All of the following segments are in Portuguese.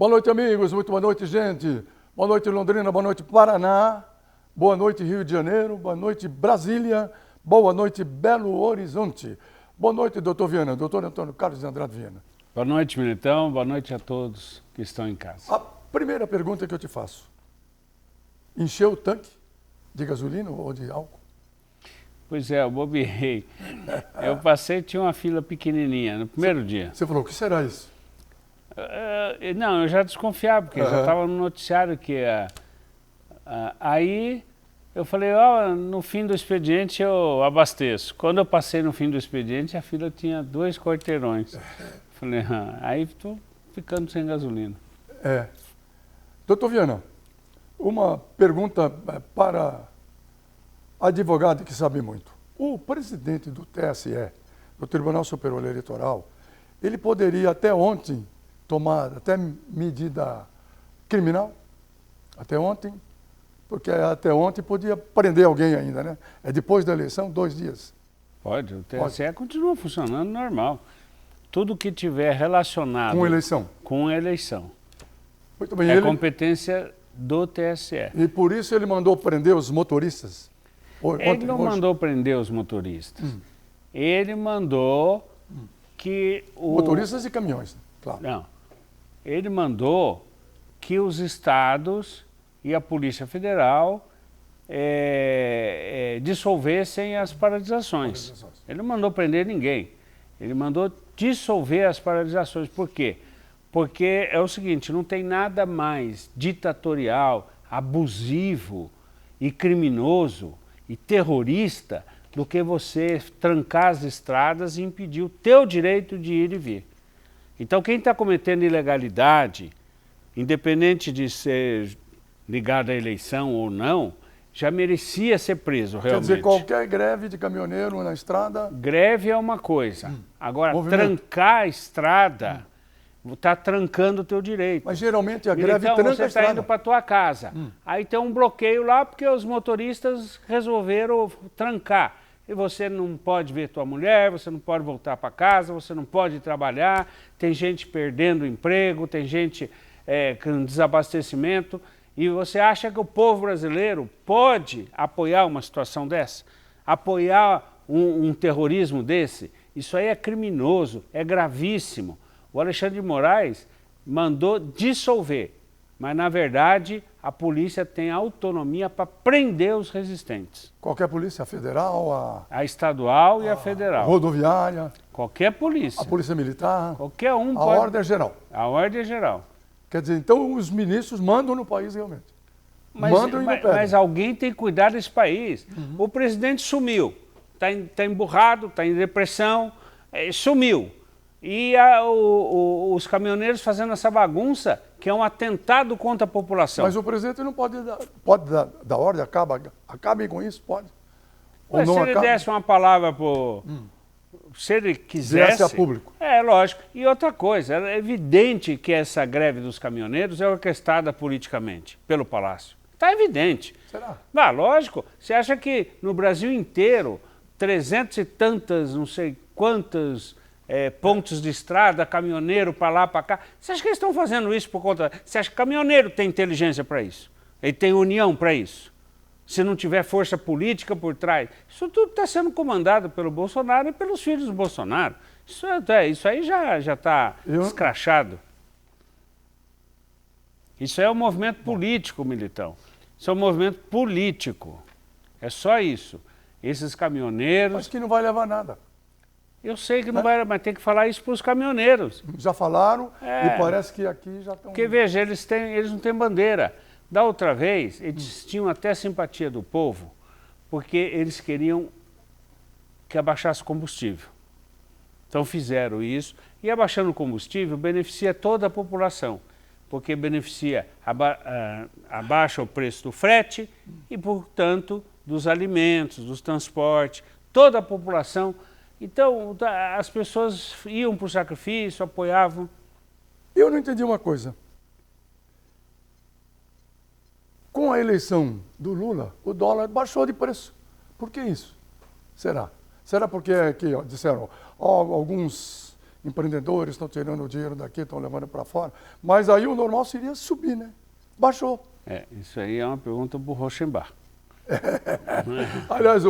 Boa noite, amigos. Muito boa noite, gente. Boa noite, Londrina. Boa noite, Paraná. Boa noite, Rio de Janeiro. Boa noite, Brasília. Boa noite, Belo Horizonte. Boa noite, doutor Viana. Doutor Antônio Carlos de Andrade Viana. Boa noite, Militão. Boa noite a todos que estão em casa. A primeira pergunta que eu te faço. Encheu o tanque de gasolina ou de álcool? Pois é, eu bobeei. Eu passei e tinha uma fila pequenininha no primeiro dia. Você falou, o que será isso? Não, eu já desconfiava, porque já estava no noticiário que... aí eu falei, no fim do expediente eu abasteço. Quando eu passei no fim do expediente, a fila tinha 2 quarteirões. Falei, aí estou ficando sem gasolina. Doutor Viana, uma pergunta para advogado que sabe muito. O presidente do TSE, do Tribunal Superior Eleitoral, ele poderia até ontem tomar até medida criminal? Até ontem? Porque até ontem podia prender alguém ainda, né? É depois da eleição, 2 dias. Pode, o TSE continua funcionando normal. Tudo que tiver relacionado... Com eleição? Com eleição. Muito bem. É competência do TSE. E por isso ele mandou prender os motoristas? Ele não mandou prender os motoristas. Ele mandou que... Motoristas e caminhões, claro. Não. Ele mandou que os estados e a Polícia Federal dissolvessem as paralisações. Ele não mandou prender ninguém. Ele mandou dissolver as paralisações. Por quê? Porque é o seguinte, não tem nada mais ditatorial, abusivo e criminoso e terrorista do que você trancar as estradas e impedir o teu direito de ir e vir. Então quem está cometendo ilegalidade, independente de ser ligado à eleição ou não, já merecia ser preso realmente. Quer dizer, qualquer greve de caminhoneiro na estrada... Greve é uma coisa. Agora, trancar a estrada... Está trancando o teu direito. Mas geralmente a greve tranca a estrada. Você está indo para a tua casa. Aí tem um bloqueio lá porque os motoristas resolveram trancar. E você não pode ver tua mulher, você não pode voltar para casa, você não pode trabalhar, tem gente perdendo o emprego, tem gente com desabastecimento. E você acha que o povo brasileiro pode apoiar uma situação dessa? Apoiar um terrorismo desse? Isso aí é criminoso, é gravíssimo. O Alexandre de Moraes mandou dissolver, mas na verdade a polícia tem autonomia para prender os resistentes. Qualquer polícia, a federal, a estadual e a federal. A rodoviária. Qualquer polícia. A polícia militar. Qualquer um pode. A ordem é geral. A ordem é geral. Quer dizer, então os ministros mandam no país realmente. Mandam e não pedem. Mas alguém tem que cuidar desse país. O presidente sumiu, está emburrado, está em depressão, sumiu. E os caminhoneiros fazendo essa bagunça, que é um atentado contra a população. Mas o presidente não pode dar ordem, acabem com isso, pode. Mas se ele desse uma palavra se ele quisesse... a público. Lógico. E outra coisa, é evidente que essa greve dos caminhoneiros é orquestrada politicamente pelo Palácio. Está evidente. Será? Lógico. Você acha que no Brasil inteiro, 300 e tantas, não sei quantas... pontos de estrada, caminhoneiro para lá, para cá. Você acha que eles estão fazendo isso por conta... Você acha que o caminhoneiro tem inteligência para isso? Ele tem união para isso? Se não tiver força política por trás? Isso tudo está sendo comandado pelo Bolsonaro e pelos filhos do Bolsonaro. Isso aí já está escrachado. Isso é um movimento político, Militão. Isso é um movimento político. É só isso. Esses caminhoneiros... Acho que não vai levar nada. Eu sei que não vai, mas tem que falar isso para os caminhoneiros. Já falaram e parece que aqui já estão... Porque veja, eles não têm bandeira. Da outra vez, eles tinham até simpatia do povo, porque eles queriam que abaixasse o combustível. Então fizeram isso, e abaixando o combustível beneficia toda a população, porque beneficia, abaixa o preço do frete e, portanto, dos alimentos, dos transportes, toda a população. Então, as pessoas iam para o sacrifício, apoiavam. Eu não entendi uma coisa. Com a eleição do Lula, o dólar baixou de preço. Por que isso? Será? Será porque disseram alguns empreendedores estão tirando o dinheiro daqui, estão levando para fora. Mas aí o normal seria subir, né? Baixou. Isso aí é uma pergunta para o Rochenbach. Aliás,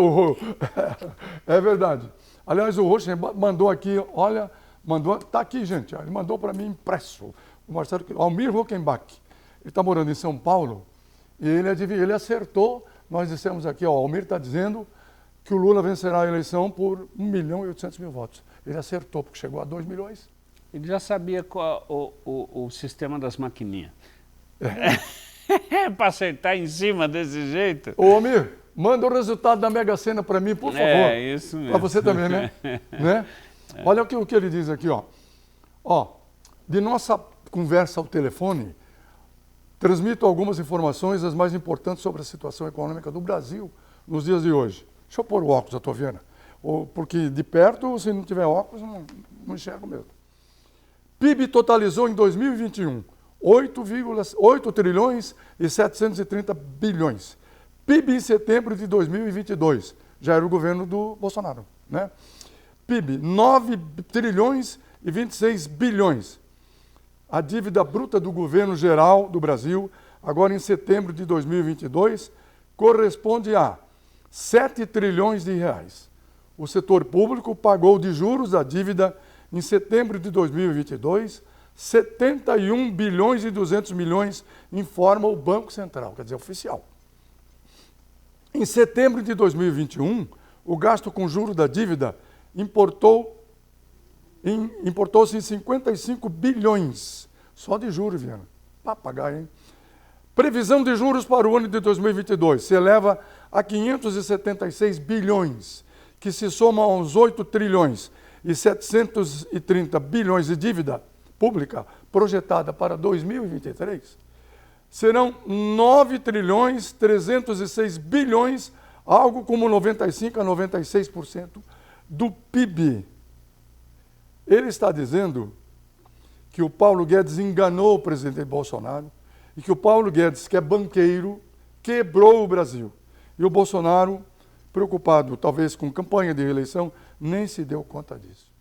é verdade. Aliás, o Rochenbach mandou aqui, olha, tá aqui, gente, ele mandou para mim impresso. O Marcelo, Almir Rochenbach, ele está morando em São Paulo e ele acertou. Nós dissemos aqui, ó, o Almir está dizendo que o Lula vencerá a eleição por 1.800.000 votos. Ele acertou, porque chegou a 2 milhões. Ele já sabia qual o sistema das maquininhas. Para acertar em cima desse jeito. Ô, Almir, manda o resultado da Mega Sena para mim, por favor. É, isso mesmo. Para você também, né? Né? Olha o que ele diz aqui, ó. Ó, de nossa conversa ao telefone, transmito algumas informações, as mais importantes sobre a situação econômica do Brasil nos dias de hoje. Deixa eu pôr o óculos, eu estou vendo. Porque de perto, se não tiver óculos, não enxergo mesmo. PIB totalizou em 2021 8 trilhões e 730 bilhões. PIB em setembro de 2022, já era o governo do Bolsonaro, né? PIB 9 trilhões e 26 bilhões. A dívida bruta do governo geral do Brasil, agora em setembro de 2022, corresponde a 7 trilhões de reais. O setor público pagou de juros da dívida em setembro de 2022, 71 bilhões e 200 milhões, informa o Banco Central, quer dizer, oficial. Em setembro de 2021, o gasto com juros da dívida importou-se em 55 bilhões, só de juros, Viana. Papagaio, hein? Previsão de juros para o ano de 2022 se eleva a 576 bilhões, que se somam aos 8 trilhões e 730 bilhões de dívida pública projetada para 2023. Serão 9 trilhões 306 bilhões, algo como 95% a 96% do PIB. Ele está dizendo que o Paulo Guedes enganou o presidente Bolsonaro e que o Paulo Guedes, que é banqueiro, quebrou o Brasil. E o Bolsonaro, preocupado talvez com campanha de reeleição, nem se deu conta disso.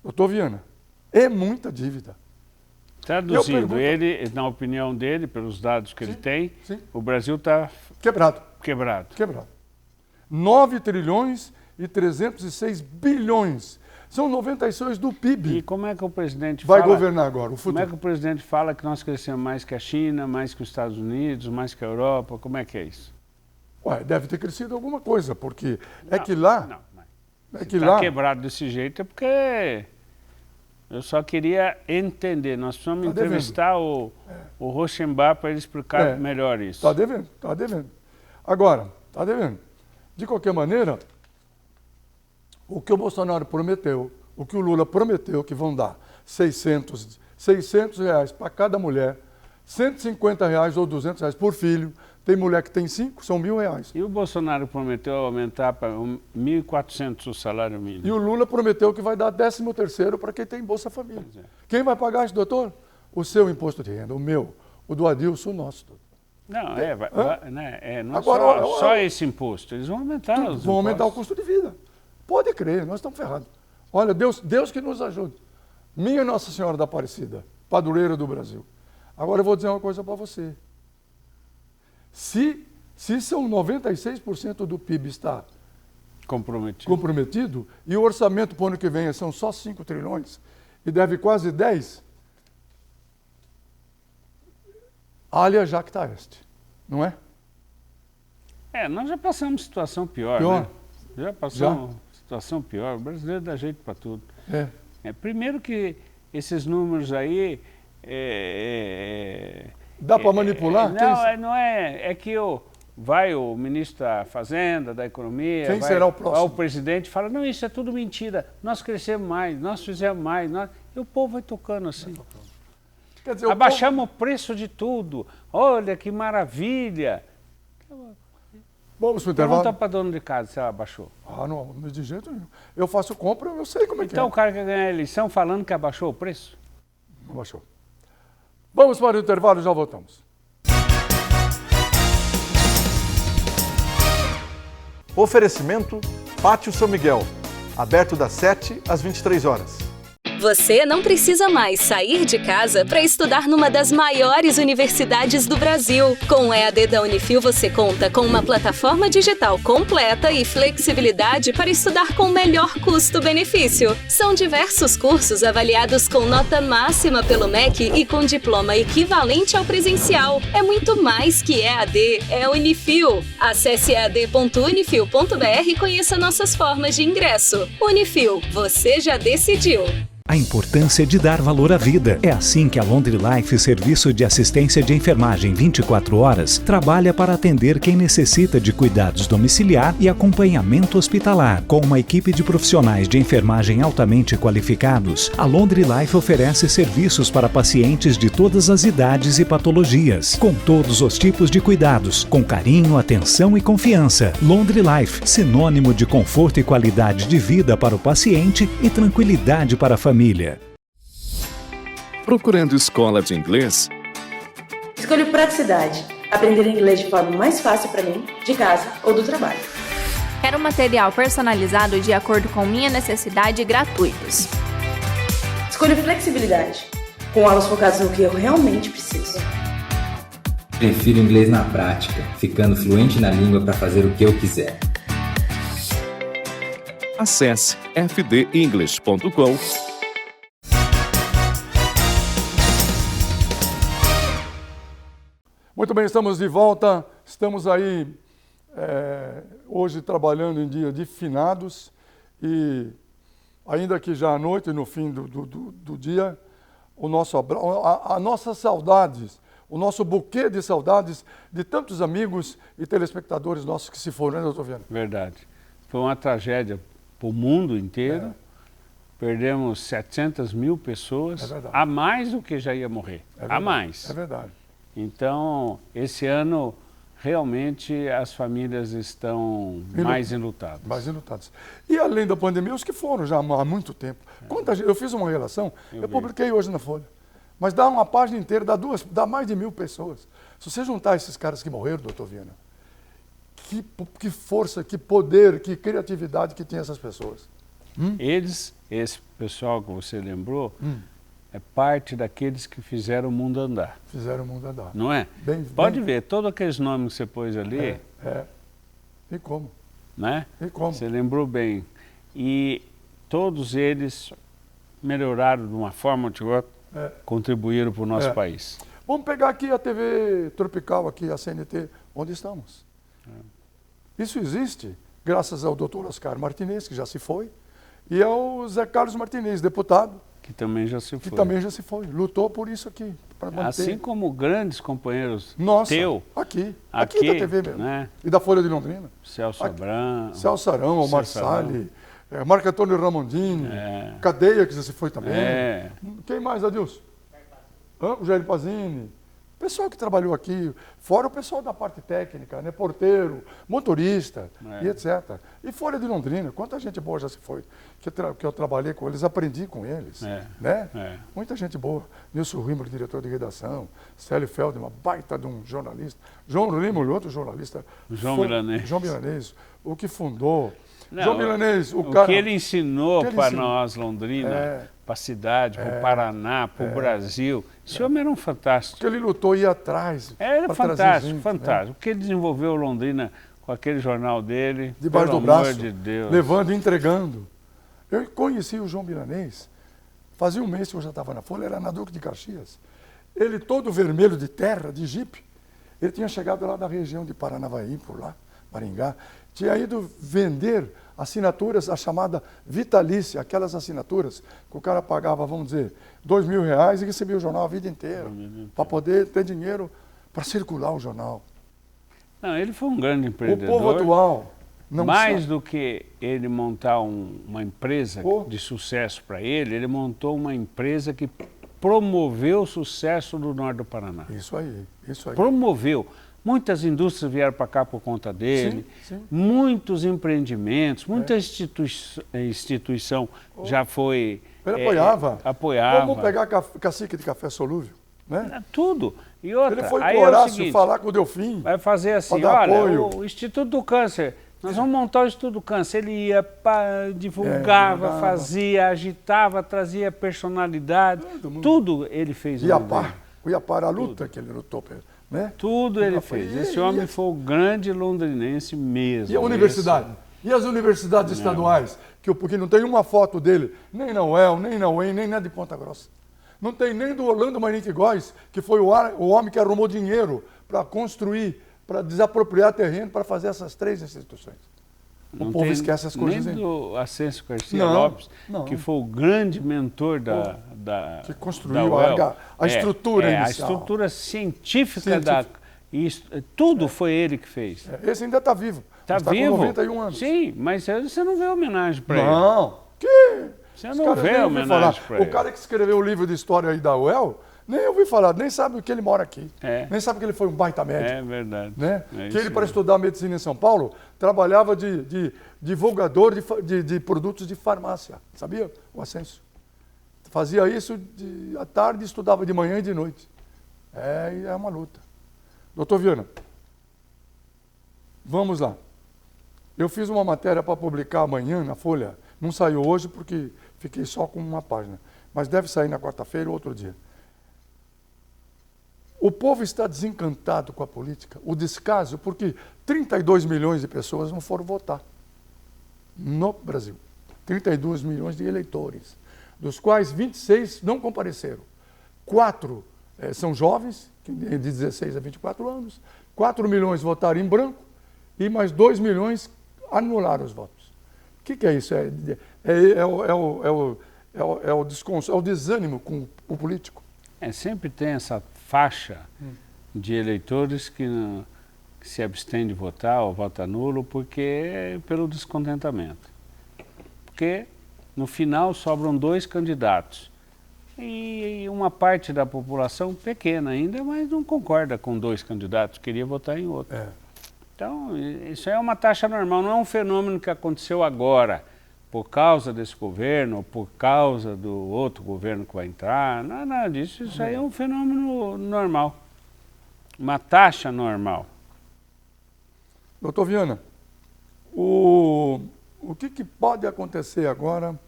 Doutor Viana, é muita dívida. Traduzindo, ele, na opinião dele, pelos dados que ele tem, o Brasil está quebrado. 9 trilhões e 306 bilhões. São 96 do PIB. E como é que o presidente vai governar agora, o futuro? Como é que o presidente fala que nós crescemos mais que a China, mais que os Estados Unidos, mais que a Europa? Como é que é isso? Ué, deve ter crescido alguma coisa, porque que lá... Se está quebrado desse jeito é porque... Eu só queria entender. Nós precisamos entrevistar o Rochenbach para ele explicar melhor isso. Está devendo. Agora, está devendo. De qualquer maneira, o que o Bolsonaro prometeu, o que o Lula prometeu, que vão dar 600 reais para cada mulher, 150 reais ou 200 reais por filho. Tem mulher que tem 5, são R$1.000. E o Bolsonaro prometeu aumentar para 1.400 o salário mínimo. E o Lula prometeu que vai dar 13º para quem tem Bolsa Família. Quem vai pagar isso, doutor? O seu imposto de renda, o meu, o do Adilson, o nosso. Não, não agora, é só esse imposto. Eles vão aumentar os impostos. Vão aumentar o custo de vida. Pode crer, nós estamos ferrados. Olha, Deus que nos ajude. Minha Nossa Senhora da Aparecida, padroeira do Brasil. Agora eu vou dizer uma coisa para você. Se são 96% do PIB está comprometido e o orçamento para o ano que vem são só 5 trilhões e deve quase 10, alia jacta est, não é? Nós já passamos situação pior. Né? Já passamos situação pior. O brasileiro dá jeito para tudo. Primeiro que esses números aí... Dá para manipular? Não é. É que vai o ministro da Fazenda, da Economia, quem será o próximo? Vai o presidente fala, não, isso é tudo mentira, nós crescemos mais, nós fizemos mais, e o povo vai tocando assim. Quer dizer, abaixamos o preço de tudo, olha que maravilha. Vamos para o intervalo? Pergunta para dono de casa se ela abaixou. Não, de jeito nenhum. Eu faço compra, eu sei como é que é. Então o cara quer ganhar a eleição falando que abaixou o preço? Não abaixou. Vamos para o intervalo e já voltamos. Oferecimento Pátio São Miguel. aberto das 7 às 23 horas. Você não precisa mais sair de casa para estudar numa das maiores universidades do Brasil. Com o EAD da Unifil, você conta com uma plataforma digital completa e flexibilidade para estudar com o melhor custo-benefício. São diversos cursos avaliados com nota máxima pelo MEC e com diploma equivalente ao presencial. É muito mais que EAD, é Unifil. Acesse ead.unifil.br e conheça nossas formas de ingresso. Unifil, você já decidiu. A importância de dar valor à vida. É assim que a Laundry Life, serviço de assistência de enfermagem 24 horas, trabalha para atender quem necessita de cuidados domiciliar e acompanhamento hospitalar. Com uma equipe de profissionais de enfermagem altamente qualificados, a Laundry Life oferece serviços para pacientes de todas as idades e patologias, com todos os tipos de cuidados, com carinho, atenção e confiança. Laundry Life, sinônimo de conforto e qualidade de vida para o paciente e tranquilidade para a família. Procurando escola de inglês? Escolho praticidade. Aprender inglês de forma mais fácil para mim, de casa ou do trabalho. Quero um material personalizado de acordo com minha necessidade e gratuitos. Escolho flexibilidade. Com aulas focadas no que eu realmente preciso. Prefiro inglês na prática, ficando fluente na língua para fazer o que eu quiser. Acesse fdenglish.com. Muito bem, estamos de volta. Estamos aí hoje trabalhando em dia de finados e ainda que já à noite, no fim do dia, a nossas saudades, o nosso buquê de saudades de tantos amigos e telespectadores nossos que se foram, né, doutor Viana? Verdade. Foi uma tragédia para o mundo inteiro. Perdemos 700 mil pessoas, a mais do que já ia morrer. A mais. É verdade. Então, esse ano, realmente, as famílias estão mais enlutadas. Mais enlutadas. E além da pandemia, os que foram já há muito tempo. Quanta gente, eu fiz uma relação, eu publiquei hoje na Folha, mas dá uma página inteira, dá mais de 1000 pessoas. Se você juntar esses caras que morreram, doutor Viana, que força, que poder, que criatividade que tem essas pessoas. Esse pessoal que você lembrou, é parte daqueles que fizeram o mundo andar. Fizeram o mundo andar. Não é? Pode ver, todos aqueles nomes que você pôs ali. E como? Né? E como? Você lembrou bem. E todos eles melhoraram de uma forma ou de outra, contribuíram para o nosso país. Vamos pegar aqui a TV Tropical, aqui a CNT, onde estamos. Isso existe graças ao doutor Oscar Martinez, que já se foi, e ao Zé Carlos Martinez, deputado, que também já se foi. Que também já se foi. Lutou por isso aqui. Assim como grandes companheiros aqui da TV mesmo. Né? E da Folha de Londrina. Celso Abrão. Celso Arão, Omar Salles, Marco Antônio Ramondini, Cadeia, que já se foi também. Quem mais, Adilson? O Jair Pazini. Pessoal que trabalhou aqui, fora o pessoal da parte técnica, né? Porteiro, motorista e etc. E Folha de Londrina, quanta gente boa já se foi, que eu trabalhei com eles, aprendi com eles, né? Muita gente boa. Nilson Rímulo, diretor de redação, Célio Feldman, baita de um jornalista, João Rímulo, outro jornalista, João Milanês, o que fundou. Não, João Milanês, o que ele ensinou para nós, Londrina, para a cidade, para o Paraná, para o Brasil. Esse homem era um fantástico. Porque ele lutou e ia atrás. Era fantástico, fantástico. O que ele desenvolveu Londrina com aquele jornal dele, debaixo do braço, de Deus. Levando e entregando. Eu conheci o João Milanês, fazia um mês que eu já estava na Folha, era na Duque de Caxias. Ele todo vermelho de terra, de jipe, ele tinha chegado lá da região de Paranavaí, por lá, Maringá, tinha ido vender assinaturas, a chamada vitalícia, aquelas assinaturas que o cara pagava, vamos dizer, R$2.000 e recebia o jornal a vida inteira, para poder ter dinheiro para circular o jornal. Não, ele foi um grande empreendedor. O povo atual não mais do que ele montar uma empresa de sucesso para ele montou uma empresa que promoveu o sucesso do norte do Paraná. Isso aí, isso aí. Promoveu. Muitas indústrias vieram para cá por conta dele, muitos empreendimentos, muita instituição já foi... Ele apoiava. Apoiava. Vamos pegar cacique de café solúvel, né? Tudo. E outra, ele foi com o Horácio falar com o Delfim. Vai fazer assim, olha, o Instituto do Câncer Nós vamos montar o Estudo Câncer. Ele ia, divulgava, fazia, agitava, trazia personalidade. Tudo ele fez. Cuiapá, a luta que ele lutou, né? Tudo ele fez. Esse homem foi o grande londrinense mesmo. E a universidade? E as universidades estaduais? Porque não tem uma foto dele, nem na UEL, nem na UEM, nem na de Ponta Grossa. Não tem nem do Orlando Marinique Góes, que foi o homem que arrumou dinheiro para construir, para desapropriar terreno, para fazer essas 3 instituições. O povo esquece as coisas. Nem do Ascenso Garcia Lopes, que foi o grande mentor que construiu a estrutura inicial. A estrutura científica tudo foi ele que fez. Esse ainda está vivo. Está vivo? Com 91 anos. Sim, mas você não vê homenagem para ele. Não. Você não vê homenagem para ele. O cara que escreveu o livro de história aí da UEL, nem ouvi falar, nem sabe que ele mora aqui. Nem sabe que ele foi um baita médico. É verdade. Né? Que ele, para estudar medicina em São Paulo, trabalhava de divulgador de produtos de farmácia. Sabia? O Ascenso. Fazia isso à tarde e estudava de manhã e de noite. É uma luta. Doutor Viana, vamos lá. Eu fiz uma matéria para publicar amanhã na Folha. Não saiu hoje porque fiquei só com uma página. Mas deve sair na quarta-feira ou outro dia. O povo está desencantado com a política, o descaso, porque 32 milhões de pessoas não foram votar no Brasil. 32 milhões de eleitores, dos quais 26 não compareceram. 4 são jovens, de 16 a 24 anos, 4 milhões votaram em branco e mais 2 milhões anularam os votos. O que é isso? É o desânimo com o político. Sempre tem essa faixa de eleitores que se abstêm de votar ou vota nulo pelo descontentamento. Porque no final sobram 2 candidatos. E uma parte da população, pequena ainda, mas não concorda com 2 candidatos, queria votar em outro. Então, isso é uma taxa normal, não é um fenômeno que aconteceu agora, por causa desse governo, ou por causa do outro governo que vai entrar, não é nada disso, isso aí é um fenômeno normal, uma taxa normal. Doutor Viana, o que pode acontecer agora?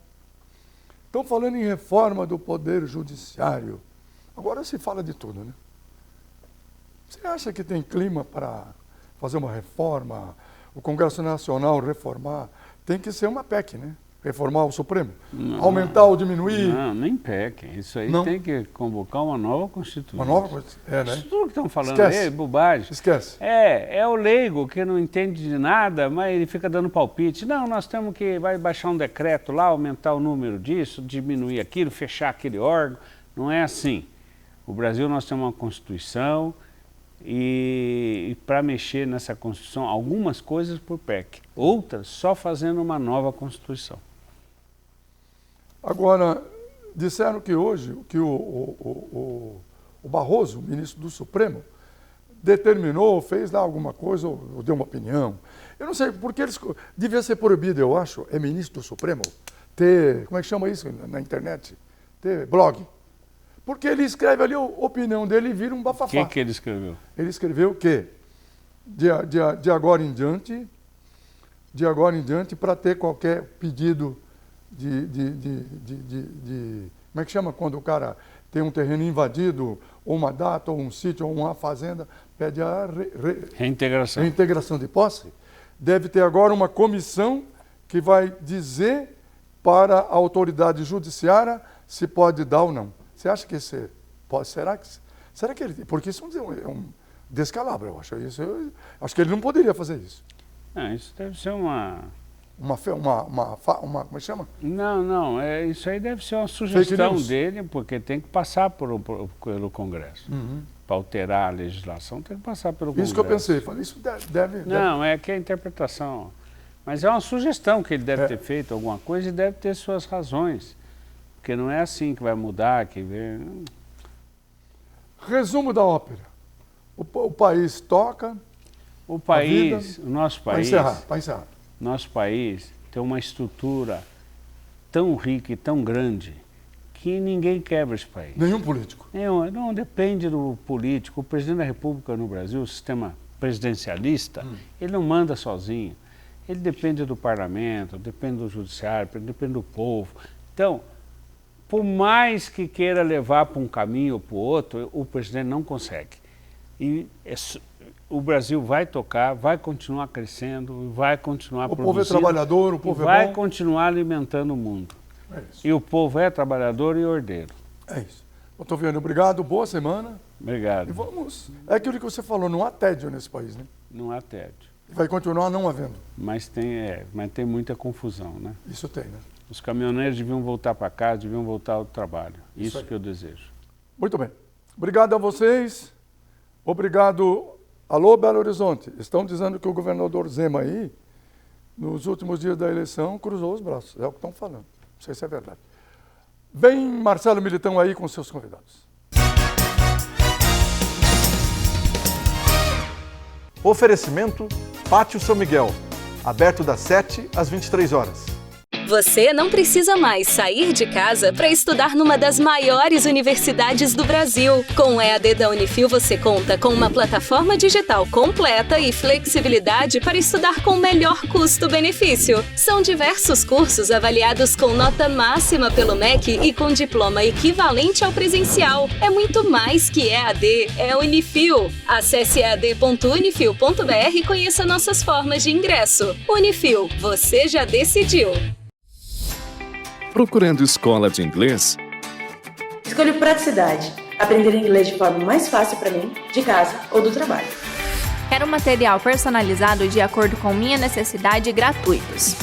Estão falando em reforma do Poder Judiciário, agora se fala de tudo, né? Você acha que tem clima para fazer uma reforma, o Congresso Nacional reformar? Tem que ser uma PEC, né? Reformar o Supremo. Não, aumentar ou diminuir. Não, nem PEC. Isso aí tem que convocar uma nova Constituição. Uma nova Constituição, né? Isso tudo que estão falando aí é bobagem. Esquece. É o leigo que não entende de nada, mas ele fica dando palpite. Não, nós temos que baixar um decreto lá, aumentar o número disso, diminuir aquilo, fechar aquele órgão. Não é assim. O Brasil, nós temos uma Constituição e para mexer nessa Constituição, algumas coisas por PEC, outras só fazendo uma nova Constituição. Agora, disseram que hoje que o Barroso, o ministro do Supremo, determinou, fez lá alguma coisa, ou deu uma opinião. Eu não sei, porque devia ser proibido, eu acho, ministro do Supremo, ter, como é que chama isso na internet? Ter blog. Porque ele escreve ali a opinião dele e vira um bafafá. O que ele escreveu? Ele escreveu que, de agora em diante, para ter qualquer pedido como é que chama quando o cara tem um terreno invadido, ou uma data, ou um sítio, ou uma fazenda, pede a reintegração de posse, deve ter agora uma comissão que vai dizer para a autoridade judiciária se pode dar ou não. Você acha que esse pode? Será que ele... Porque isso é um descalabro, eu acho. Acho que ele não poderia fazer isso. Isso deve ser uma... Como é que chama? Não, isso aí deve ser uma sugestão dele, porque tem que passar pelo Congresso. Para alterar a legislação, tem que passar pelo Congresso. Isso que eu pensei, falei, isso deve... Não, é que é a interpretação. Mas é uma sugestão que ele deve ter feito alguma coisa e deve ter suas razões. Porque não é assim que vai mudar, que vem... Resumo da ópera. O país toca... O nosso país... Para encerrar. Nosso país tem uma estrutura tão rica e tão grande que ninguém quebra esse país. Nenhum político. Não depende do político. O presidente da República no Brasil, o sistema presidencialista, ele não manda sozinho. ele depende do parlamento, depende do judiciário, depende do povo. Então, por mais que queira levar para um caminho ou para o outro, o presidente não consegue. E o Brasil vai tocar, vai continuar crescendo, vai continuar produzindo. O povo é trabalhador, o povo é bom. Vai continuar alimentando o mundo. É isso. E o povo é trabalhador e ordeiro. É isso. Doutor Viana, obrigado, boa semana. Obrigado. E vamos. É aquilo que você falou, não há tédio nesse país, né? Não há tédio. Vai continuar não havendo. Mas tem muita confusão, né? Isso tem, né? Os caminhoneiros deviam voltar para casa, deviam voltar ao trabalho. Isso que eu desejo. Muito bem. Obrigado a vocês. Obrigado. Alô, Belo Horizonte. Estão dizendo que o governador Zema aí, nos últimos dias da eleição, cruzou os braços. É o que estão falando. Não sei se é verdade. Vem Marcelo Militão aí com seus convidados. Oferecimento Pátio São Miguel, aberto das 7 às 23 horas. Você não precisa mais sair de casa para estudar numa das maiores universidades do Brasil. Com o EAD da Unifil, você conta com uma plataforma digital completa e flexibilidade para estudar com o melhor custo-benefício. São diversos cursos avaliados com nota máxima pelo MEC e com diploma equivalente ao presencial. É muito mais que EAD, é Unifil. Acesse ead.unifil.br e conheça nossas formas de ingresso. Unifil, você já decidiu. Procurando escola de inglês? Escolho praticidade. Aprender inglês de forma mais fácil para mim, de casa ou do trabalho. Quero material personalizado de acordo com minha necessidade e gratuitos.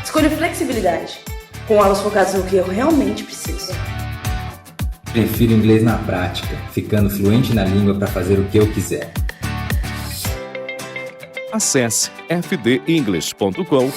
Escolho flexibilidade. Com aulas focadas no que eu realmente preciso. Prefiro inglês na prática, ficando fluente na língua para fazer o que eu quiser. Acesse fdenglish.com.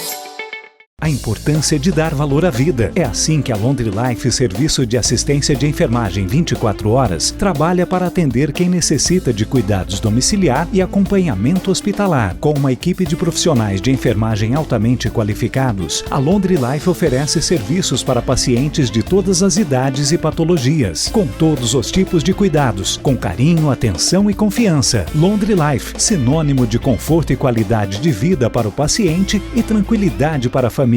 A importância de dar valor à vida. É assim que a Laundry Life, serviço de assistência de enfermagem 24 horas, trabalha para atender quem necessita de cuidados domiciliar e acompanhamento hospitalar. Com uma equipe de profissionais de enfermagem altamente qualificados, a Laundry Life oferece serviços para pacientes de todas as idades e patologias, com todos os tipos de cuidados, com carinho, atenção e confiança. Laundry Life, sinônimo de conforto e qualidade de vida para o paciente e tranquilidade para a família.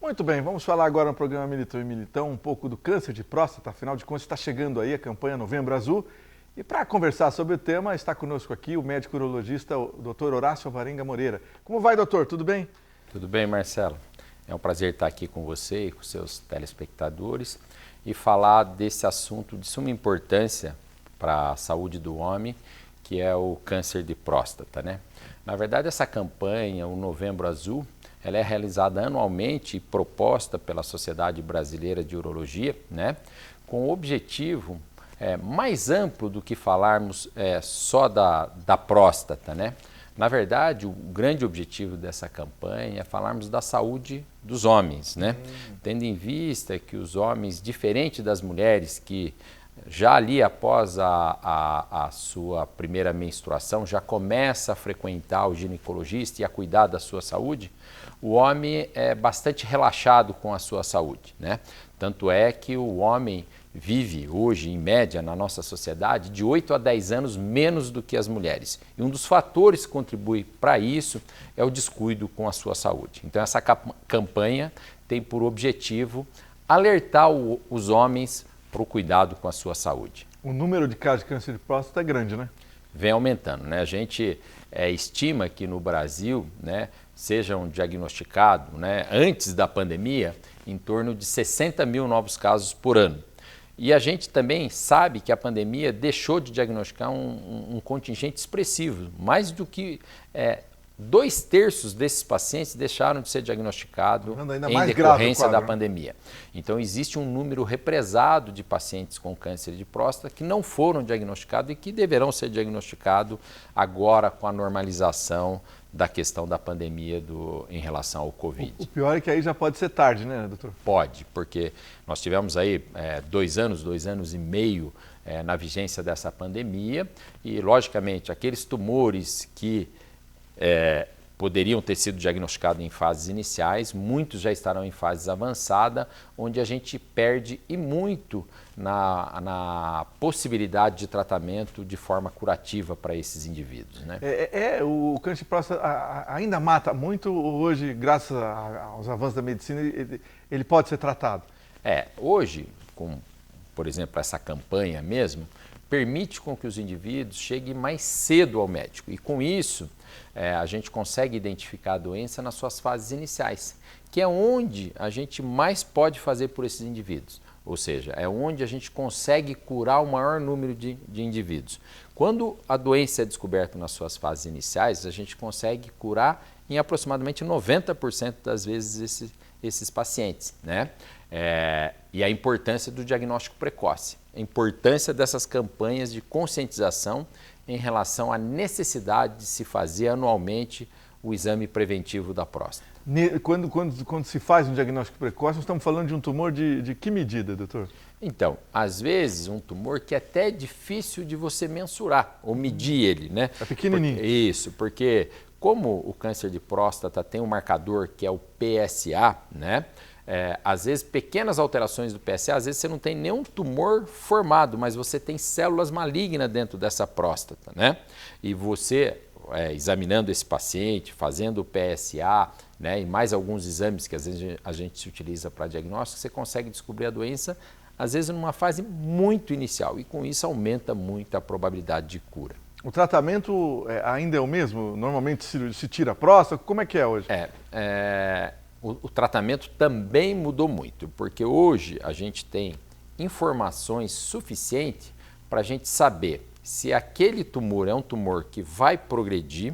Muito bem, vamos falar agora no programa Militão e Militão um pouco do câncer de próstata. Afinal de contas, está chegando aí a campanha Novembro Azul. E para conversar sobre o tema, está conosco aqui o médico urologista, o Dr. Horácio Alvarenga Moreira. Como vai, doutor? Tudo bem? Tudo bem, Marcelo. É um prazer estar aqui com você e com seus telespectadores e falar desse assunto de suma importância para a saúde do homem, que é o câncer de próstata, né? Na verdade, essa campanha, o Novembro Azul, ela é realizada anualmente e proposta pela Sociedade Brasileira de Urologia, né? Com o objetivo mais amplo do que falarmos só da próstata, né? Na verdade, o grande objetivo dessa campanha é falarmos da saúde dos homens, né? Tendo em vista que os homens, diferente das mulheres que já ali após a sua primeira menstruação, já começa a frequentar o ginecologista e a cuidar da sua saúde, o homem é bastante relaxado com a sua saúde, né? Tanto é que o homem vive hoje, em média, na nossa sociedade, de 8 a 10 anos menos do que as mulheres. E um dos fatores que contribui para isso é o descuido com a sua saúde. Então, essa campanha tem por objetivo alertar os homens para o cuidado com a sua saúde. O número de casos de câncer de próstata é grande, né? Vem aumentando, né? A gente estima que no Brasil, né, sejam diagnosticados, né, antes da pandemia, em torno de 60 mil novos casos por ano. E a gente também sabe que a pandemia deixou de diagnosticar um contingente expressivo, mais do que 2/3 desses pacientes deixaram de ser diagnosticados em decorrência da pandemia. Então, existe um número represado de pacientes com câncer de próstata que não foram diagnosticados e que deverão ser diagnosticados agora com a normalização da questão da pandemia em relação ao Covid. O pior é que aí já pode ser tarde, né, doutor? Pode, porque nós tivemos aí 2 anos e meio na vigência dessa pandemia e, logicamente, aqueles tumores que poderiam ter sido diagnosticados em fases iniciais, muitos já estarão em fases avançadas, onde a gente perde e muito na possibilidade de tratamento de forma curativa para esses indivíduos, né? O câncer de próstata ainda mata muito, hoje, graças aos avanços da medicina, ele pode ser tratado? Hoje, com, por exemplo, essa campanha mesmo, permite com que os indivíduos cheguem mais cedo ao médico e com isso a gente consegue identificar a doença nas suas fases iniciais, que é onde a gente mais pode fazer por esses indivíduos, ou seja, é onde a gente consegue curar o maior número de indivíduos. Quando a doença é descoberta nas suas fases iniciais, a gente consegue curar em aproximadamente 90% das vezes esses pacientes, né? E a importância do diagnóstico precoce, a importância dessas campanhas de conscientização em relação à necessidade de se fazer anualmente o exame preventivo da próstata. Quando se faz um diagnóstico precoce, nós estamos falando de um tumor de que medida, doutor? Então, às vezes um tumor que é até difícil de você mensurar ou medir ele, né? É pequenininho. Isso, porque como o câncer de próstata tem um marcador que é o PSA, né? Às vezes pequenas alterações do PSA, às vezes você não tem nenhum tumor formado, mas você tem células malignas dentro dessa próstata, né? E você, examinando esse paciente, fazendo o PSA, né, e mais alguns exames que às vezes a gente se utiliza para diagnóstico, você consegue descobrir a doença, às vezes numa fase muito inicial, e com isso aumenta muito a probabilidade de cura. O tratamento ainda é o mesmo? Normalmente se tira a próstata? Como é que é hoje? O tratamento também mudou muito, porque hoje a gente tem informações suficientes para a gente saber se aquele tumor é um tumor que vai progredir,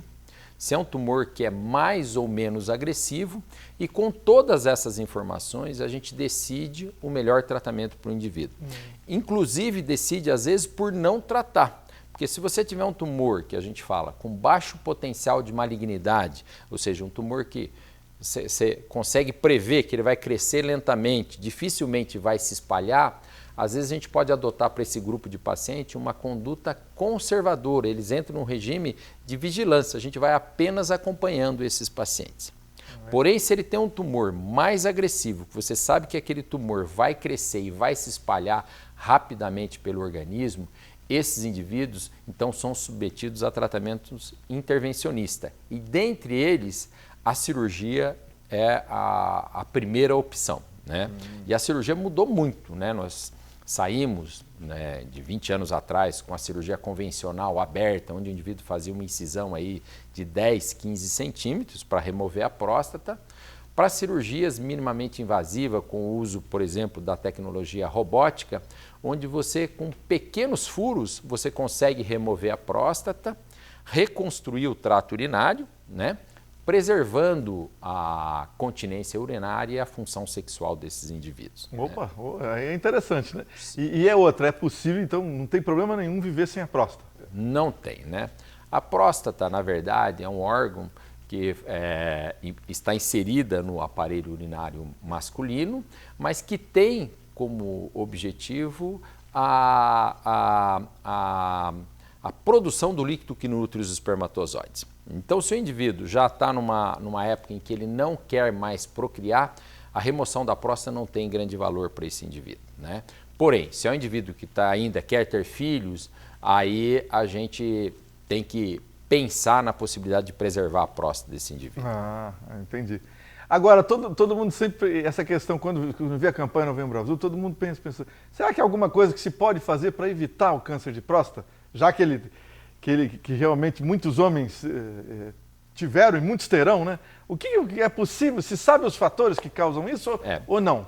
se é um tumor que é mais ou menos agressivo, e com todas essas informações a gente decide o melhor tratamento para o indivíduo. Inclusive decide às vezes por não tratar. Porque se você tiver um tumor que a gente fala com baixo potencial de malignidade, ou seja, um tumor que você consegue prever que ele vai crescer lentamente, dificilmente vai se espalhar, às vezes a gente pode adotar para esse grupo de paciente uma conduta conservadora, eles entram num regime de vigilância, a gente vai apenas acompanhando esses pacientes. Porém, se ele tem um tumor mais agressivo, que você sabe que aquele tumor vai crescer e vai se espalhar rapidamente pelo organismo, esses indivíduos, então, são submetidos a tratamentos intervencionistas. E, dentre eles, a cirurgia é a primeira opção, né? E a cirurgia mudou muito, né? Nós saímos, né, de 20 anos atrás com a cirurgia convencional aberta, onde o indivíduo fazia uma incisão aí de 10, 15 centímetros para remover a próstata, para cirurgias minimamente invasivas, com o uso, por exemplo, da tecnologia robótica, onde você, com pequenos furos, você consegue remover a próstata, reconstruir o trato urinário, né? Preservando a continência urinária e a função sexual desses indivíduos. Opa, é interessante, né? E é outra, é possível, então não tem problema nenhum viver sem a próstata? Não tem, né? A próstata, na verdade, é um órgão que está inserida no aparelho urinário masculino, mas que tem como objetivo a produção do líquido que nutre os espermatozoides. Então, se o indivíduo já está numa época em que ele não quer mais procriar, a remoção da próstata não tem grande valor para esse indivíduo, né? Porém, se é um indivíduo que ainda quer ter filhos, aí a gente tem que pensar na possibilidade de preservar a próstata desse indivíduo. Ah, entendi. Agora, todo mundo sempre, essa questão, quando vê a campanha Novembro Azul, todo mundo pensa, será que há alguma coisa que se pode fazer para evitar o câncer de próstata? Já que realmente muitos homens tiveram e muitos terão, né? O que é possível? Se sabe os fatores que causam isso ou não?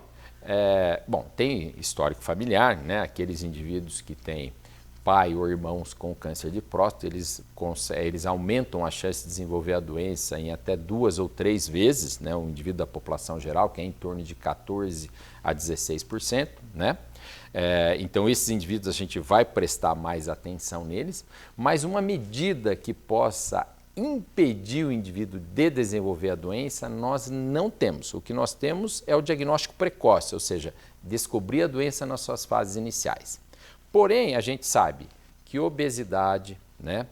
Bom, tem histórico familiar, né? Aqueles indivíduos que têm pai ou irmãos com câncer de próstata, eles aumentam a chance de desenvolver a doença em até 2 ou 3 vezes, né? O indivíduo da população geral, que é em torno de 14% a 16%, né? Então, esses indivíduos a gente vai prestar mais atenção neles, mas uma medida que possa impedir o indivíduo de desenvolver a doença, nós não temos. O que nós temos é o diagnóstico precoce, ou seja, descobrir a doença nas suas fases iniciais. Porém, a gente sabe que obesidade, né,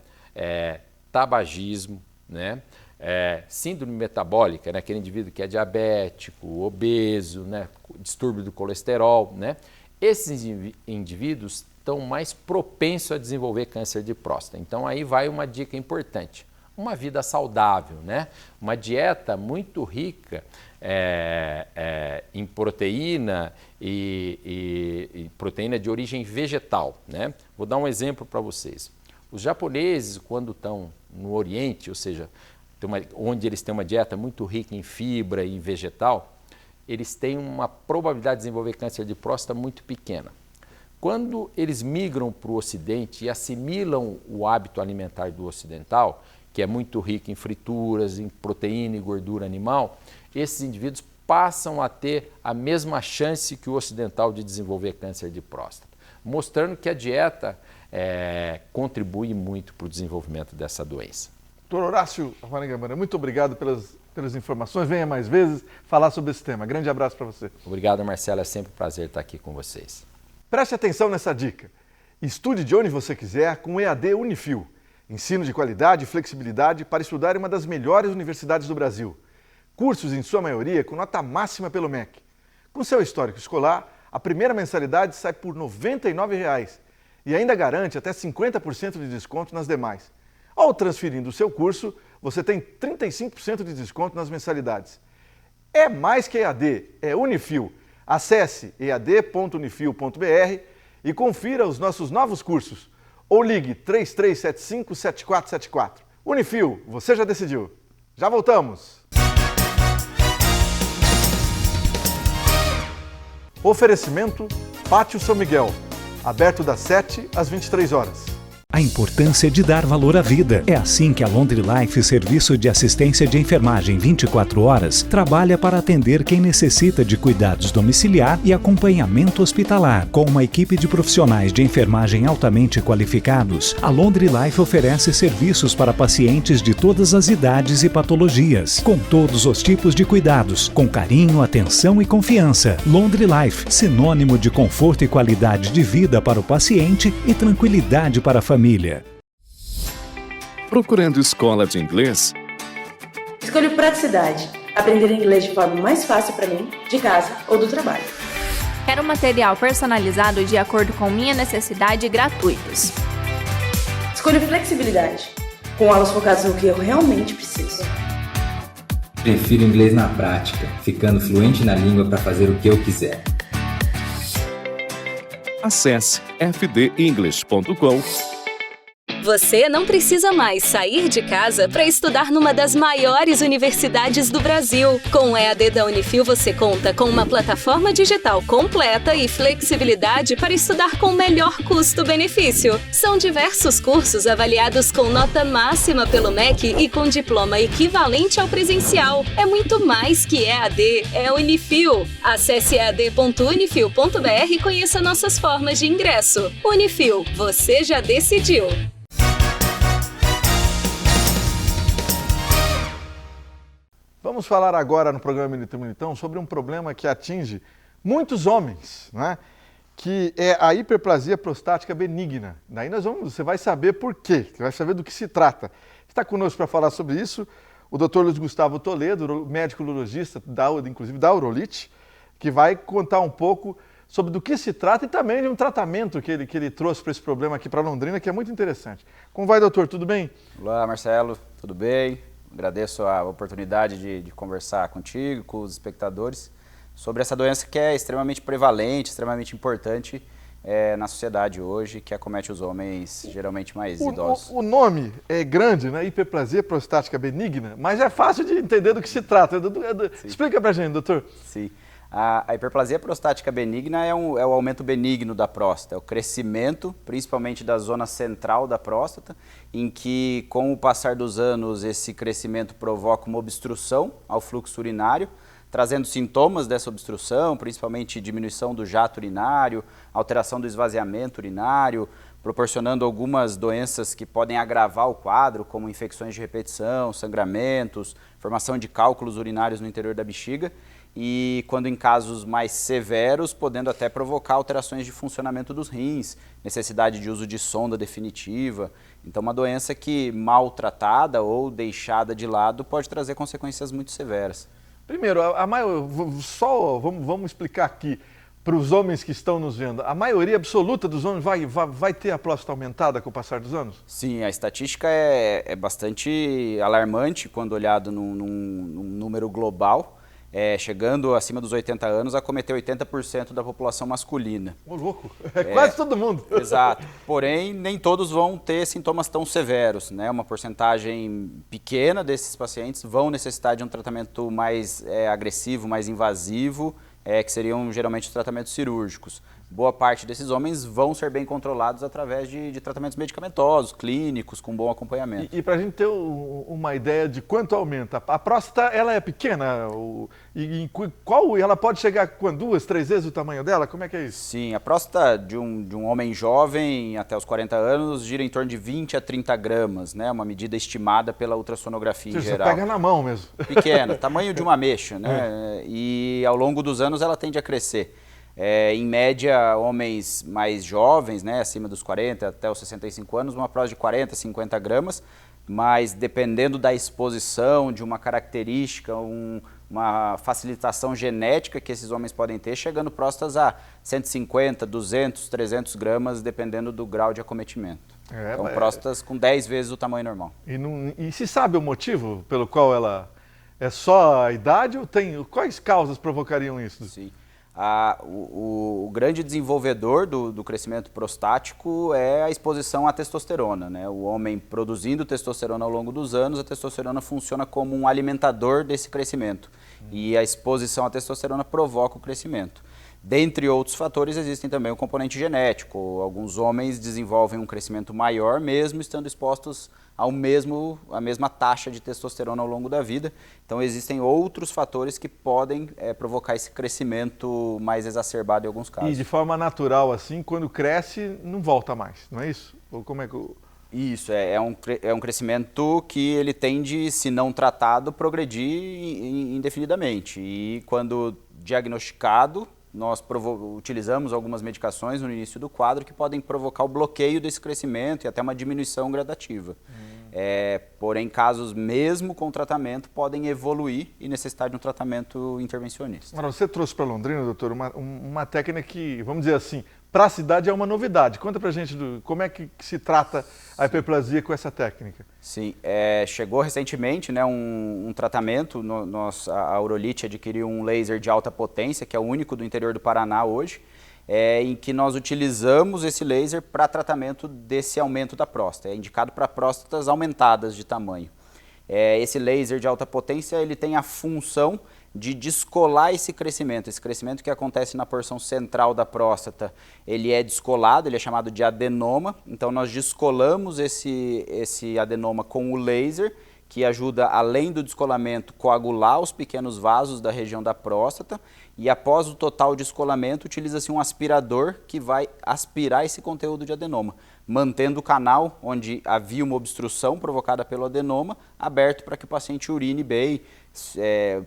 tabagismo, né, síndrome metabólica, né? Aquele indivíduo que é diabético, obeso, né? Distúrbio do colesterol, né? Esses indivíduos estão mais propensos a desenvolver câncer de próstata. Então aí vai uma dica importante. Uma vida saudável, né? Uma dieta muito rica em proteína e proteína de origem vegetal, né? Vou dar um exemplo para vocês. Os japoneses, quando estão no Oriente, ou seja, onde eles têm uma dieta muito rica em fibra e vegetal, eles têm uma probabilidade de desenvolver câncer de próstata muito pequena. Quando eles migram para o Ocidente e assimilam o hábito alimentar do ocidental, que é muito rico em frituras, em proteína e gordura animal, esses indivíduos passam a ter a mesma chance que o ocidental de desenvolver câncer de próstata, mostrando que a dieta contribui muito para o desenvolvimento dessa doença. Dr. Horácio Alvarenga, muito obrigado pelas informações. Venha mais vezes falar sobre esse tema. Grande abraço para você. Obrigado, Marcelo. É sempre um prazer estar aqui com vocês. Preste atenção nessa dica. Estude de onde você quiser com o EAD Unifil. Ensino de qualidade e flexibilidade para estudar em uma das melhores universidades do Brasil. Cursos, em sua maioria, com nota máxima pelo MEC. Com seu histórico escolar, a primeira mensalidade sai por R$ 99,00 e ainda garante até 50% de desconto nas demais. Ao transferindo o seu curso, você tem 35% de desconto nas mensalidades. É mais que EAD, é Unifil. Acesse ead.unifil.br e confira os nossos novos cursos. Ou ligue 3375-7474. Unifil, você já decidiu. Já voltamos! Oferecimento Pátio São Miguel. Aberto das 7 às 23 horas. A importância de dar valor à vida. É assim que a Laundry Life, serviço de assistência de enfermagem 24 horas, trabalha para atender quem necessita de cuidados domiciliar e acompanhamento hospitalar. Com uma equipe de profissionais de enfermagem altamente qualificados, a Laundry Life oferece serviços para pacientes de todas as idades e patologias, com todos os tipos de cuidados, com carinho, atenção e confiança. Laundry Life, sinônimo de conforto e qualidade de vida para o paciente e tranquilidade para a família. Procurando escola de inglês? Escolho praticidade. Aprender inglês de forma mais fácil para mim, de casa ou do trabalho. Quero material personalizado de acordo com minha necessidade e gratuitos. Escolho flexibilidade. Com aulas focadas no que eu realmente preciso. Prefiro inglês na prática, ficando fluente na língua para fazer o que eu quiser. Acesse fdenglish.com. Você não precisa mais sair de casa para estudar numa das maiores universidades do Brasil. Com o EAD da Unifil, você conta com uma plataforma digital completa e flexibilidade para estudar com o melhor custo-benefício. São diversos cursos avaliados com nota máxima pelo MEC e com diploma equivalente ao presencial. É muito mais que EAD, é Unifil. Acesse ead.unifil.br e conheça nossas formas de ingresso. Unifil, você já decidiu. Vamos falar agora no programa Militão sobre um problema que atinge muitos homens, né? Que é a hiperplasia prostática benigna. Daí você vai saber por quê, você vai saber do que se trata. Está conosco para falar sobre isso o Dr. Luiz Gustavo Toledo, médico urologista, inclusive da Urolite, que vai contar um pouco sobre do que se trata e também de um tratamento que ele trouxe para esse problema aqui para Londrina, que é muito interessante. Como vai, doutor? Tudo bem? Olá, Marcelo. Tudo bem? Agradeço a oportunidade de conversar contigo, com os espectadores, sobre essa doença que é extremamente prevalente, extremamente importante na sociedade hoje, que acomete os homens geralmente mais idosos. O nome é grande, né? Hiperplasia prostática benigna, mas é fácil de entender do que se trata. Explica pra gente, doutor. Sim. A hiperplasia prostática benigna é o aumento benigno da próstata, é o crescimento, principalmente da zona central da próstata, em que, com o passar dos anos, esse crescimento provoca uma obstrução ao fluxo urinário, trazendo sintomas dessa obstrução, principalmente diminuição do jato urinário, alteração do esvaziamento urinário, proporcionando algumas doenças que podem agravar o quadro, como infecções de repetição, sangramentos, formação de cálculos urinários no interior da bexiga. e quando em casos mais severos, podendo até provocar alterações de funcionamento dos rins, necessidade de uso de sonda definitiva. Então, uma doença que, maltratada ou deixada de lado, pode trazer consequências muito severas. Primeiro, vamos explicar aqui para os homens que estão nos vendo. A maioria absoluta dos homens vai ter a próstata aumentada com o passar dos anos? Sim, a estatística é bastante alarmante quando olhado num número global. Chegando acima dos 80 anos, a cometer 80% da população masculina. Ô, louco! Quase todo mundo! Exato. Porém, nem todos vão ter sintomas tão severos, né? Uma porcentagem pequena desses pacientes vão necessitar de um tratamento mais agressivo, mais invasivo, que seriam geralmente os tratamentos cirúrgicos. Boa parte desses homens vão ser bem controlados através de tratamentos medicamentosos, clínicos, com bom acompanhamento. E para a gente ter uma ideia de quanto aumenta, a próstata ela é pequena? Ela pode chegar com 2, 3 vezes o tamanho dela? Como é que é isso? Sim, a próstata de um homem jovem até os 40 anos gira em torno de 20 a 30 gramas, né? Uma medida estimada pela ultrassonografia em geral. Você pega na mão mesmo. Pequena, tamanho de uma ameixa, né? E ao longo dos anos ela tende a crescer. Em média, homens mais jovens, né, acima dos 40 até os 65 anos, uma próstata de 40, 50 gramas, mas dependendo da exposição, de uma característica, uma facilitação genética que esses homens podem ter, chegando próstatas a 150, 200, 300 gramas, dependendo do grau de acometimento. Então, próstatas com 10 vezes o tamanho normal. E se sabe o motivo pelo qual ela é só a idade ou quais causas provocariam isso? Sim. O grande desenvolvedor do crescimento prostático é a exposição à testosterona, né? O homem produzindo testosterona ao longo dos anos, a testosterona funciona como um alimentador desse crescimento. E a exposição à testosterona provoca o crescimento. Dentre outros fatores, existem também o componente genético. Alguns homens desenvolvem um crescimento maior, mesmo estando expostos à mesma taxa de testosterona ao longo da vida. Então, existem outros fatores que podem provocar esse crescimento mais exacerbado em alguns casos. E de forma natural, assim, quando cresce, não volta mais, não é isso? Ou como é que... Isso, é um crescimento que ele tende, se não tratado, progredir indefinidamente. E quando diagnosticado, nós utilizamos algumas medicações no início do quadro que podem provocar o bloqueio desse crescimento e até uma diminuição gradativa. Porém, casos mesmo com tratamento podem evoluir e necessitar de um tratamento intervencionista. Agora, você trouxe para Londrina, doutor, uma técnica que, vamos dizer assim, para a cidade é uma novidade. Conta para a gente como é que se trata a hiperplasia com essa técnica. Sim, chegou recentemente, né, um tratamento, a Urolite adquiriu um laser de alta potência, que é o único do interior do Paraná hoje, em que nós utilizamos esse laser para tratamento desse aumento da próstata. É indicado para próstatas aumentadas de tamanho. Esse laser de alta potência ele tem a função de descolar esse crescimento que acontece na porção central da próstata. Ele é descolado, ele é chamado de adenoma, então nós descolamos esse adenoma com o laser, que ajuda, além do descolamento, coagular os pequenos vasos da região da próstata, e após o total descolamento, utiliza-se um aspirador que vai aspirar esse conteúdo de adenoma, mantendo o canal onde havia uma obstrução provocada pelo adenoma aberto para que o paciente urine bem.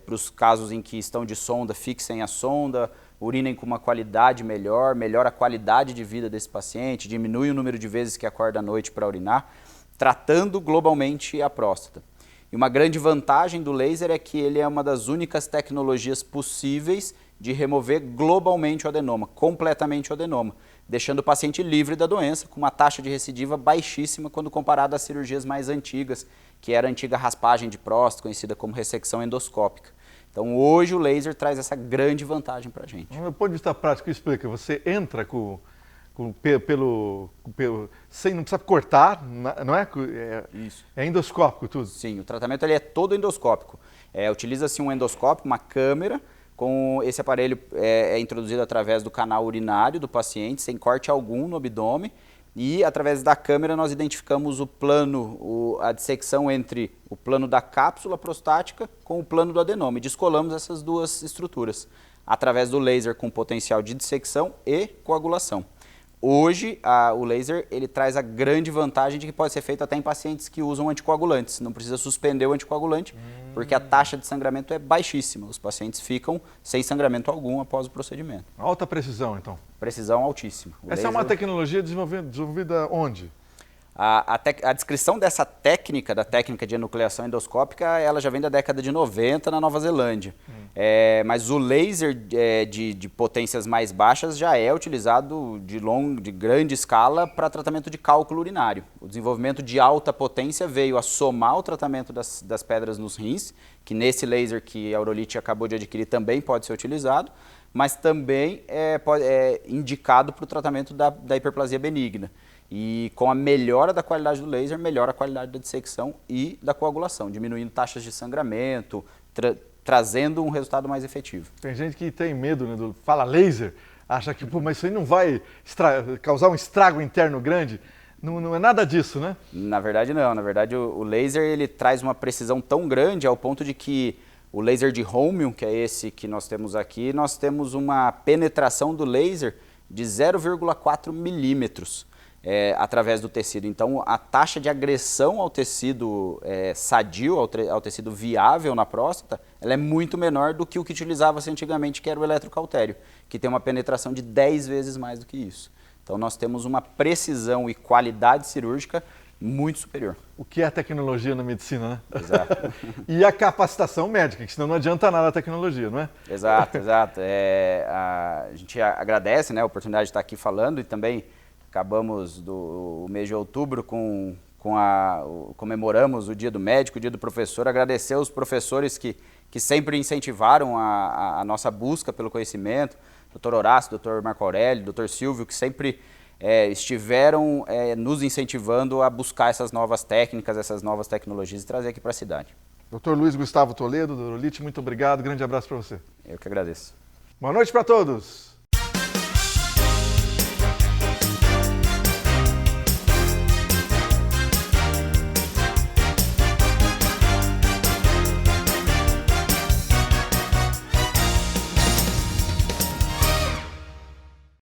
Para os casos em que estão de sonda, fixem a sonda, urinem com uma qualidade melhora a qualidade de vida desse paciente, diminui o número de vezes que acorda à noite para urinar, tratando globalmente a próstata. E uma grande vantagem do laser é que ele é uma das únicas tecnologias possíveis de remover globalmente o adenoma, completamente o adenoma, deixando o paciente livre da doença, com uma taxa de recidiva baixíssima quando comparado às cirurgias mais antigas, que era a antiga raspagem de próstata, conhecida como ressecção endoscópica. Então, hoje o laser traz essa grande vantagem para a gente. Do ponto de vista prático, explica, você entra sem, não precisa cortar, não é? Isso. É endoscópico tudo? Sim, o tratamento ele é todo endoscópico. Utiliza-se um endoscópio, uma câmera, com esse aparelho é introduzido através do canal urinário do paciente, sem corte algum no abdômen, e através da câmera nós identificamos o plano, a dissecção entre o plano da cápsula prostática com o plano do adenoma, e descolamos essas duas estruturas, através do laser com potencial de dissecção e coagulação. Hoje, o laser ele traz a grande vantagem de que pode ser feito até em pacientes que usam anticoagulantes. Não precisa suspender o anticoagulante, porque a taxa de sangramento é baixíssima. Os pacientes ficam sem sangramento algum após o procedimento. Alta precisão, então. Precisão altíssima. Essa é uma tecnologia desenvolvida onde? A descrição dessa técnica, da técnica de enucleação endoscópica, ela já vem da década de 90 na Nova Zelândia. Mas o laser de potências mais baixas já é utilizado de grande escala para tratamento de cálculo urinário. O desenvolvimento de alta potência veio a somar o tratamento das pedras nos rins, que nesse laser que a Aurolite acabou de adquirir também pode ser utilizado, mas também é indicado para o tratamento da hiperplasia benigna. E com a melhora da qualidade do laser, melhora a qualidade da dissecção e da coagulação, diminuindo taxas de sangramento, trazendo um resultado mais efetivo. Tem gente que tem medo, né, fala laser, acha que, mas isso aí não vai causar um estrago interno grande. Não é nada disso, né? Na verdade, não. Na verdade, o laser ele traz uma precisão tão grande ao ponto de que o laser de Holmium, que é esse que nós temos aqui, nós temos uma penetração do laser de 0,4 milímetros. Através do tecido. Então, a taxa de agressão ao tecido sadio, ao tecido viável na próstata, ela é muito menor do que o que utilizava-se antigamente, que era o eletrocautério, que tem uma penetração de 10 vezes mais do que isso. Então, nós temos uma precisão e qualidade cirúrgica muito superior. O que é a tecnologia na medicina, né? Exato. E a capacitação médica, que senão não adianta nada a tecnologia, não é? Exato, exato. A gente agradece, né, a oportunidade de estar aqui falando e também acabamos o mês de outubro comemoramos o Dia do Médico, o Dia do Professor, agradecer aos professores que sempre incentivaram a nossa busca pelo conhecimento, Dr. Horácio, Dr. Marco Aurélio, Dr. Silvio, que sempre estiveram nos incentivando a buscar essas novas técnicas, essas novas tecnologias e trazer aqui para a cidade. Dr. Luiz Gustavo Toledo, da Aurolite, muito obrigado, grande abraço para você. Eu que agradeço. Boa noite para todos.